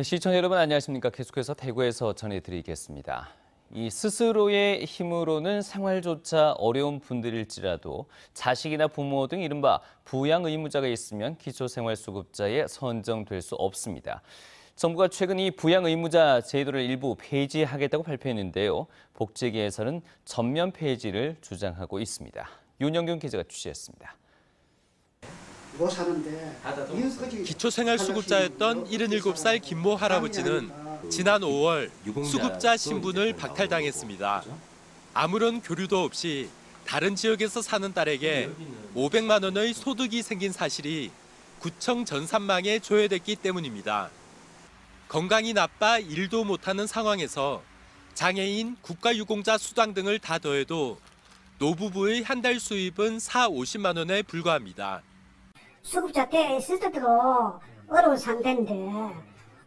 시청자 여러분 안녕하십니까. 계속해서 대구에서 전해드리겠습니다. 이 스스로의 힘으로는 생활조차 어려운 분들일지라도 자식이나 부모 등 이른바 부양 의무자가 있으면 기초생활수급자에 선정될 수 없습니다. 정부가 최근 이 부양 의무자 제도를 일부 폐지하겠다고 발표했는데요. 복지계에서는 전면 폐지를 주장하고 있습니다. 윤영균 기자가 취재했습니다. 기초생활수급자였던 77살 김모 할아버지는 지난 5월 수급자 신분을 박탈당했습니다. 아무런 교류도 없이 다른 지역에서 사는 딸에게 500만 원의 소득이 생긴 사실이 구청 전산망에 조회됐기 때문입니다. 건강이 나빠 일도 못하는 상황에서 장애인, 국가유공자 수당 등을 다 더해도 노부부의 한 달 수입은 50만 원에 불과합니다. 수급자 때 있을 때도 어려운 상태인데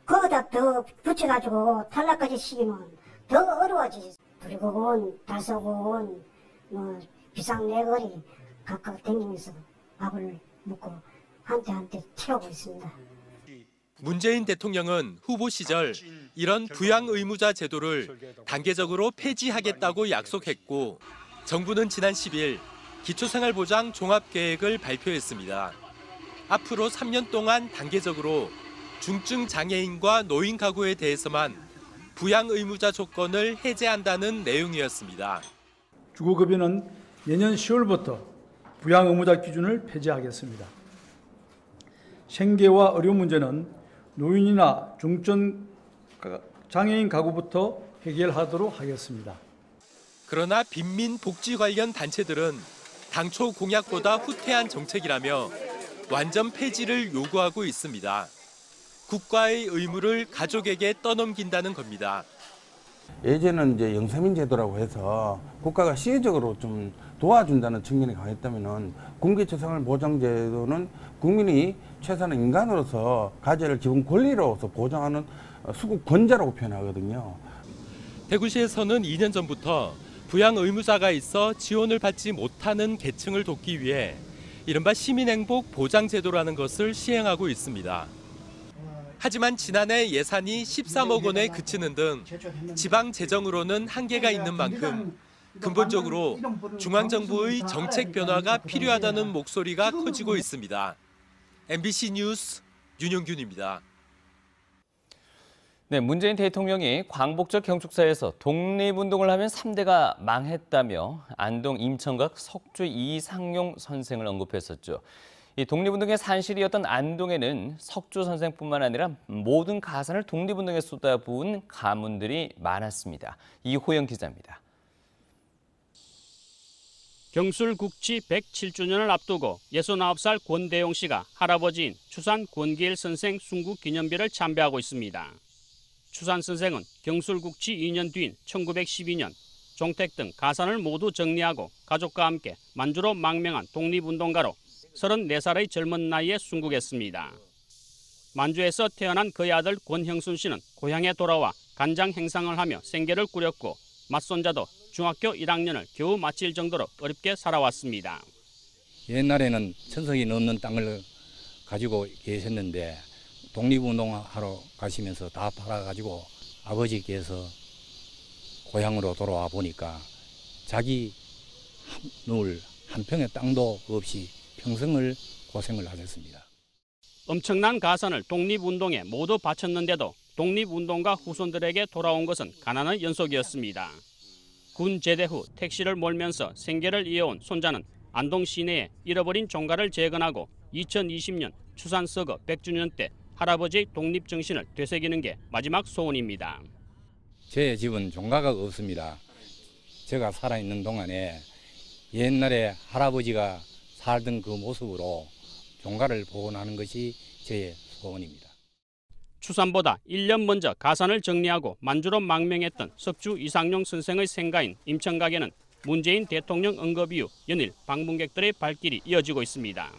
거기다 더 붙여가지고 탈락까지 시키면 더 어려워지지. 부리고군, 달서군, 비상 내거리 각각 댕기면서 밥을 먹고 한테 채우고 있습니다. 문재인 대통령은 후보 시절 이런 부양 의무자 제도를 단계적으로 폐지하겠다고 약속했고 정부는 지난 10일 기초생활보장 종합계획을 발표했습니다. 앞으로 3년 동안 단계적으로 중증 장애인과 노인 가구에 대해서만 부양 의무자 조건을 해제한다는 내용이었습니다. 주거급여는 내년 10월부터 부양 의무자 기준을 폐지하겠습니다. 생계와 의료 문제는 노인이나 중증 장애인 가구부터 해결하도록 하겠습니다. 그러나 빈민 복지 관련 단체들은 당초 공약보다 후퇴한 정책이라며 완전 폐지를 요구하고 있습니다. 국가의 의무를 가족에게 떠넘긴다는 겁니다. 예전은 이제 영세민 제도라고 해서 국가가 시혜적으로 좀 도와준다는 측면이 강했다면은 군기초생활보장제도는 국민이 최소한 인간으로서 가져야 할 기본 권리로서 보장하는 수급권자라고 표현하거든요. 대구시에서는 2년 전부터 부양 의무자가 있어 지원을 받지 못하는 계층을 돕기 위해 이른바 시민행복보장제도라는 것을 시행하고 있습니다. 하지만 지난해 예산이 13억 원에 그치는 등 지방 재정으로는 한계가 있는 만큼 근본적으로 중앙정부의 정책 변화가 필요하다는 목소리가 커지고 있습니다. MBC 뉴스 윤영균입니다. 네, 문재인 대통령이 광복절 경축사에서 독립운동을 하면 3대가 망했다며 안동 임천각 석주 이상용 선생을 언급했었죠. 이 독립운동의 산실이었던 안동에는 석주 선생뿐만 아니라 모든 가산을 독립운동에 쏟아부은 가문들이 많았습니다. 이호영 기자입니다. 경술국지 107주년을 앞두고 69살 권대용 씨가 할아버지인 추산 권기일 선생 순국 기념비를 참배하고 있습니다. 추산 선생은 경술국지 2년 뒤인 1912년 종택 등 가산을 모두 정리하고 가족과 함께 만주로 망명한 독립운동가로 34살의 젊은 나이에 순국했습니다. 만주에서 태어난 그의 아들 권형순 씨는 고향에 돌아와 간장 행상을 하며 생계를 꾸렸고 맏손자도 중학교 1학년을 겨우 마칠 정도로 어렵게 살아왔습니다. 옛날에는 1000석이 넘는 땅을 가지고 계셨는데 독립운동하러 가시면서 다 팔아가지고 아버지께서 고향으로 돌아와 보니까 자기 누울 한 평의 땅도 없이 평생을 고생을 하셨습니다. 엄청난 가산을 독립운동에 모두 바쳤는데도 독립운동가 후손들에게 돌아온 것은 가난의 연속이었습니다. 군 제대 후 택시를 몰면서 생계를 이어온 손자는 안동 시내에 잃어버린 종가를 재건하고 2020년 추산 서거 100주년 때 할아버지의 독립정신을 되새기는 게 마지막 소원입니다. 제 집은 종가가 없습니다. 제가 살아있는 동안에 옛날에 할아버지가 살던 그 모습으로 종가를 복원하는 것이 제 소원입니다. 추산보다 1년 먼저 가산을 정리하고 만주로 망명했던 석주 이상용 선생의 생가인 임천각에는 문재인 대통령 언급 이후 연일 방문객들의 발길이 이어지고 있습니다.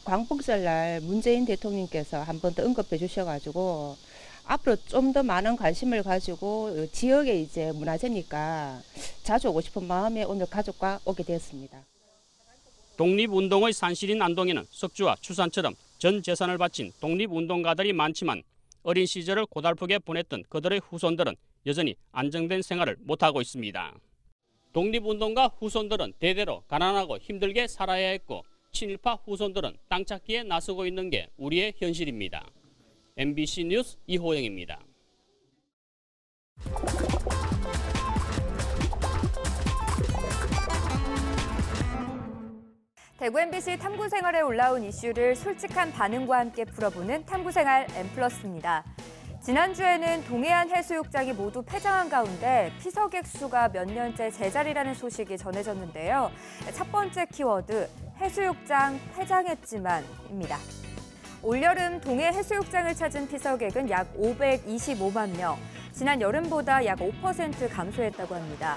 광복절날 문재인 대통령께서 한 번 더 언급해 주셔가지고 앞으로 좀 더 많은 관심을 가지고 지역에 이제 문화재니까 자주 오고 싶은 마음에 오늘 가족과 오게 되었습니다. 독립운동의 산실인 안동에는 석주와 추산처럼 전 재산을 바친 독립운동가들이 많지만 어린 시절을 고달프게 보냈던 그들의 후손들은 여전히 안정된 생활을 못하고 있습니다. 독립운동가 후손들은 대대로 가난하고 힘들게 살아야 했고 친일파 후손들은 땅 찾기에 나서고 있는 게 우리의 현실입니다. MBC 뉴스 이호영입니다. 대구 MBC 탐구생활에 올라온 이슈를 솔직한 반응과 함께 풀어보는 탐구생활 M+입니다. 지난주에는 동해안 해수욕장이 모두 폐장한 가운데 피서객 수가 몇 년째 제자리라는 소식이 전해졌는데요. 첫 번째 키워드, 해수욕장 폐장했지만입니다. 올여름 동해 해수욕장을 찾은 피서객은 약 525만 명, 지난 여름보다 약 5% 감소했다고 합니다.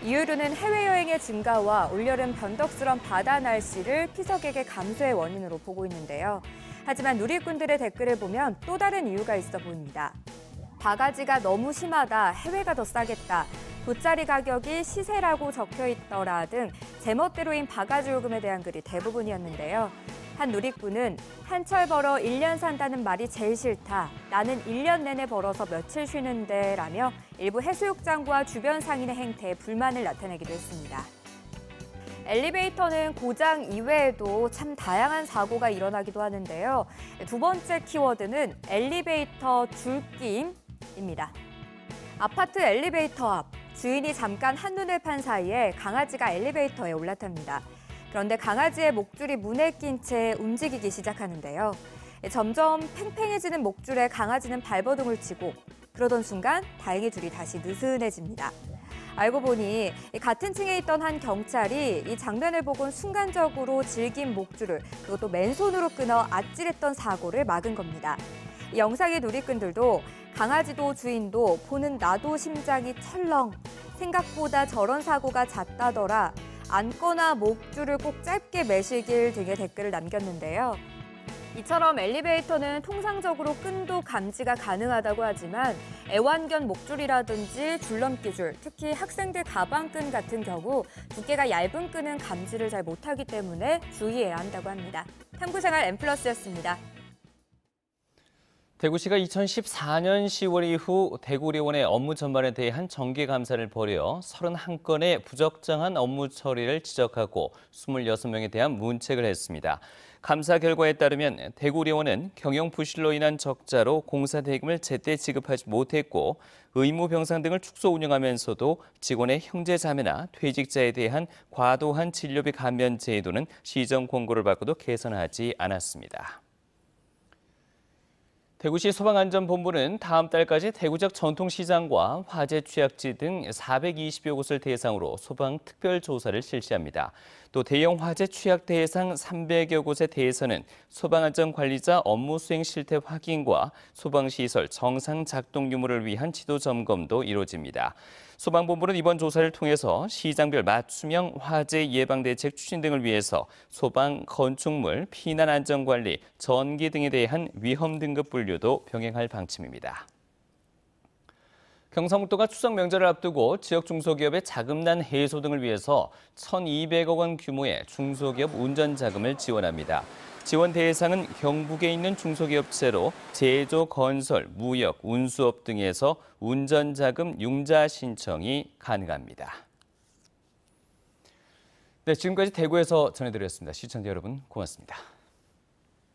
이유로는 해외여행의 증가와 올여름 변덕스런 바다 날씨를 피서객의 감소의 원인으로 보고 있는데요. 하지만 누리꾼들의 댓글을 보면 또 다른 이유가 있어 보입니다. 바가지가 너무 심하다, 해외가 더 싸겠다, 돗자리 가격이 시세라고 적혀 있더라 등 제멋대로인 바가지 요금에 대한 글이 대부분이었는데요. 한 누리꾼은 한철 벌어 1년 산다는 말이 제일 싫다. 나는 1년 내내 벌어서 며칠 쉬는데 라며 일부 해수욕장과 주변 상인의 행태에 불만을 나타내기도 했습니다. 엘리베이터는 고장 이외에도 참 다양한 사고가 일어나기도 하는데요. 두 번째 키워드는 엘리베이터 줄김입니다. 아파트 엘리베이터 앞, 주인이 잠깐 한눈을 판 사이에 강아지가 엘리베이터에 올라탑니다. 그런데 강아지의 목줄이 문에 낀 채 움직이기 시작하는데요. 점점 팽팽해지는 목줄에 강아지는 발버둥을 치고 그러던 순간 다행히 줄이 다시 느슨해집니다. 알고 보니 같은 층에 있던 한 경찰이 이 장면을 보곤 순간적으로 질긴 목줄을 그것도 맨손으로 끊어 아찔했던 사고를 막은 겁니다. 이 영상의 누리꾼들도 강아지도 주인도 보는 나도 심장이 철렁, 생각보다 저런 사고가 잦다더라, 안거나 목줄을 꼭 짧게 매시길 등의 댓글을 남겼는데요. 이처럼 엘리베이터는 통상적으로 끈도 감지가 가능하다고 하지만 애완견 목줄이라든지 줄넘기 줄, 특히 학생들 가방끈 같은 경우 두께가 얇은 끈은 감지를 잘 못하기 때문에 주의해야 한다고 합니다. 탐구생활 M+였습니다. 대구시가 2014년 10월 이후 대구리원의 업무 전반에 대한 정기감사를 벌여 31건의 부적정한 업무 처리를 지적하고 26명에 대한 문책을 했습니다. 감사 결과에 따르면 대구리원은 경영 부실로 인한 적자로 공사 대금을 제때 지급하지 못했고 의무 병상 등을 축소 운영하면서도 직원의 형제 자매나 퇴직자에 대한 과도한 진료비 감면 제도는 시정 권고를 받고도 개선하지 않았습니다. 대구시 소방안전본부는 다음 달까지 대구 지역 전통시장과 화재 취약지 등 420여 곳을 대상으로 소방 특별조사를 실시합니다. 또 대형 화재 취약 대상 300여 곳에 대해서는 소방안전관리자 업무 수행 실태 확인과 소방시설 정상 작동 유무를 위한 지도 점검도 이루어집니다. 소방본부는 이번 조사를 통해서 시장별 맞춤형 화재 예방 대책 추진 등을 위해서 소방, 건축물, 피난 안전관리, 전기 등에 대한 위험 등급 분류도 병행할 방침입니다. 경상북도가 추석 명절을 앞두고 지역 중소기업의 자금난 해소 등을 위해서 1,200억 원 규모의 중소기업 운전자금을 지원합니다. 지원 대상은 경북에 있는 중소기업체로 제조, 건설, 무역, 운수업 등에서 운전자금 융자 신청이 가능합니다. 네, 지금까지 대구에서 전해드렸습니다. 시청자 여러분 고맙습니다.